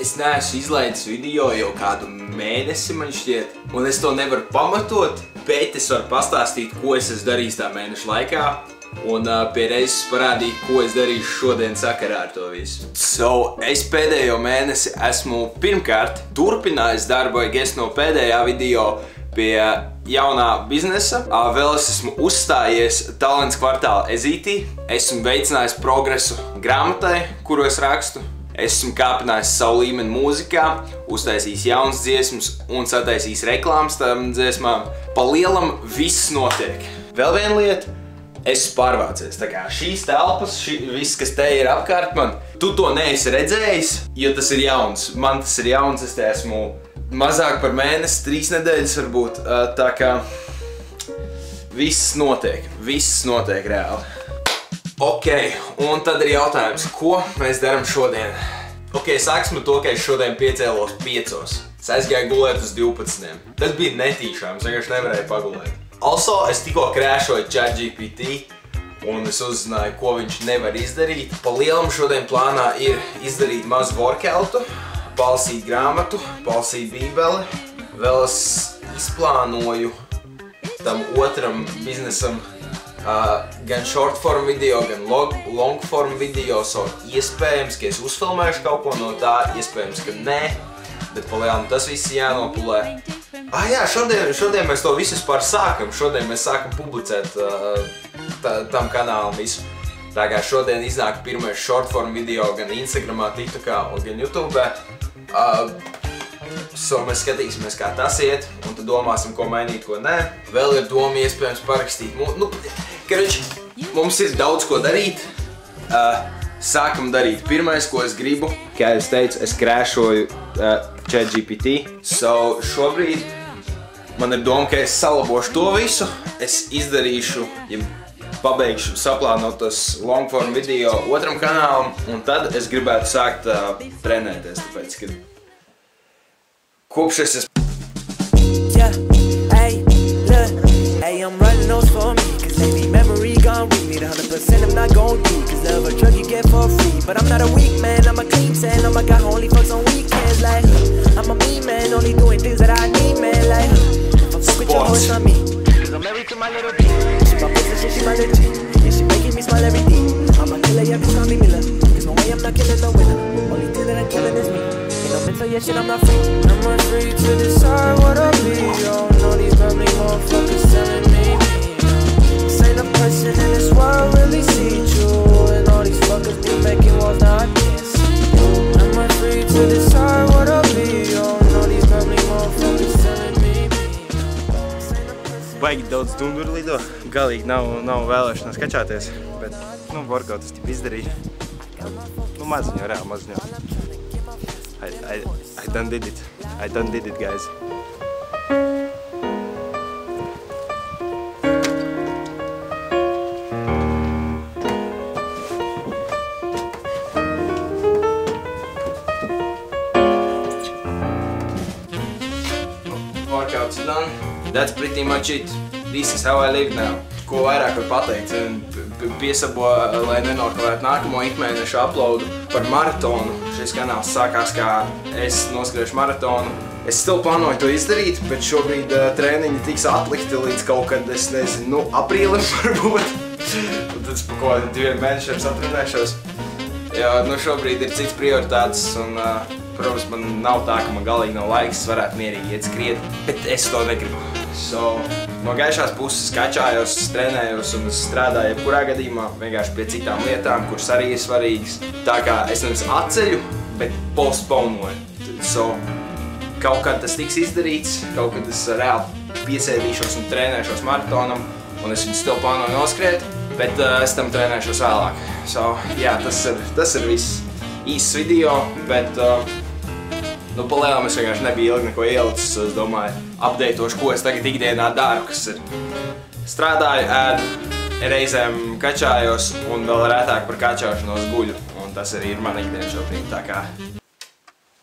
Es neesmu izlaidis video jau kādu mēnesi, man šķiet, un es to nevaru pamatot, bet es varu pastāstīt, ko es esmu darījis tā mēneša laikā, un pie reizes parādīt, ko es darīšu šodien sakarā ar to visu. Es pēdējo mēnesi esmu pirmkārt turpinājis darbu, no pēdējā video pie jaunā biznesa. Vēl es esmu uzstājies Talents kvartāla Ezītī. Esmu veicinājis progresu grāmatai, kuru es rakstu. Esmu kāpinājis savu līmeni mūzikā, uztaisījis jaunas dziesmas un sataisījis reklāmas tām dziesmām. Pa lielam viss notiek. Vēl viena lieta, esmu pārvācies. Tā kā šīs telpas, viss, kas te ir apkārt man, tu to neesi redzējis, jo tas ir jauns. Man tas ir jauns, es te esmu mazāk par mēnesi, 3 nedēļas varbūt. Tā kā viss notiek reāli. Ok, un tad ir jautājums, ko mēs darām šodien? Ok, sāksim ar to, ka es šodien piecēlos 5. Es aizgāju gulēt uz 12. Tas bija netīšām, es vienkārši nevarēju pagulēt. Also, es tikko krēšoju ChatGPT, un es uzzināju, ko viņš nevar izdarīt. Pa lielam šodien plānā ir izdarīt mazu workoutu, palasīt grāmatu, palasīt bībeli. Vēl es izplānoju tam otram biznesam gan short form video, gan long form video, iespējams, ka es uzfilmēšu kaut ko no tā, iespējams, ka nē, bet pa lielam tas viss jānopulē. Jā, šodien mēs to visu sākam, šodien mēs sākam publicēt tam kanālam visu. Tā kā šodien iznāk pirmais short form video gan Instagramā, TikTokā un gan YouTube. Mēs skatīsimies, kā tas iet, un tad domāsim, ko mainīt, ko nē. Vēl ir doma iespējams parakstīt. Mums ir daudz ko darīt. Sākam darīt. Pirmais, ko es gribu, kā es teicu, es krēšoju ChatGPT. Šobrīd man ir doma, ka es salabošu to visu. Es izdarīšu, pabeigšu saplānotas long form video otram kanālam, un tad es gribētu sākt trenēties, tāpēc, ka kopš es esmu. I'm running those for me, cause lately memory gone with me. The 100% I'm not gon' do, cause love a drug you get for free. But I'm not a weak man, I'm a clean sand. Oh my God, only fucks on weekends, like I'm a mean man, only doing things that I need, man. Like if I'm fuck with your hoe, it's not me, cause I'm married to my little bitch. She my business, yeah, she my little chick. Yeah, she making me smile every day. I'm a killer, yeah, bitch, call me Miller. There's no way I'm not killing no winner. Only thing that I'm killing is me. Ain't no mental, yeah, shit, I'm not free. I'm not free to decide what I'll be. Oh no, these public motherfuckers telling me this ain't a person in this world really see you. And all these fuckers be making walls, now I can't see you. I'm not free to decide what I'll be. Oh no, these public motherfuckers telling me this ain't a person. Baigi daudz stundu lido. Galīgi nav vēlēšanās kačāties, bet, workout es tipu izdarīju. Maziņo, reāli maziņo. I done did it, guys. Workouts done. That's pretty much it. This is how I live now. Ko vairāk var pateikt? Piesabo, lai nenokavētu nākamo ikmēnešu uploadu par maratonu. Šis kanāls sākās, kā es noskriešu maratonu. Es still plānoju to izdarīt, bet šobrīd trēniņi tiks atlikti līdz kaut kad, es nezinu, aprīlim varbūt. Un tad pa kaut 2 mēnešiem satrenēšos. Jo, šobrīd ir cits prioritātes un, protams, man nav tā, ka man galīgi nav laiks, es varētu mierīgi iet skriet, bet es to negribu. No gaišās puses kačājos, trenējos un es strādāju jebkurā gadījumā vienkārši pie citām lietām, kuras arī ir svarīgas. Tā kā es nevis atceļu, bet postponoju. Kaut kad tas tiks izdarīts, kaut kad es reāli piesēdīšos un trenēšos maratonam, un es viņu still plānoju noskriet, bet es tam trenēšos vēlāk. Jā, tas ir viss īsts video, bet pa lielam es vienkārši nebiju ilgi neko ielicis, es domāju, updateošu, ko es tagad ikdienā daru, kas ir strādāju, ēdu, reizēm kačājos un vēl rētāk par kačāšanos guļu, un tas arī ir mana ikdiena šobrīd, tā kā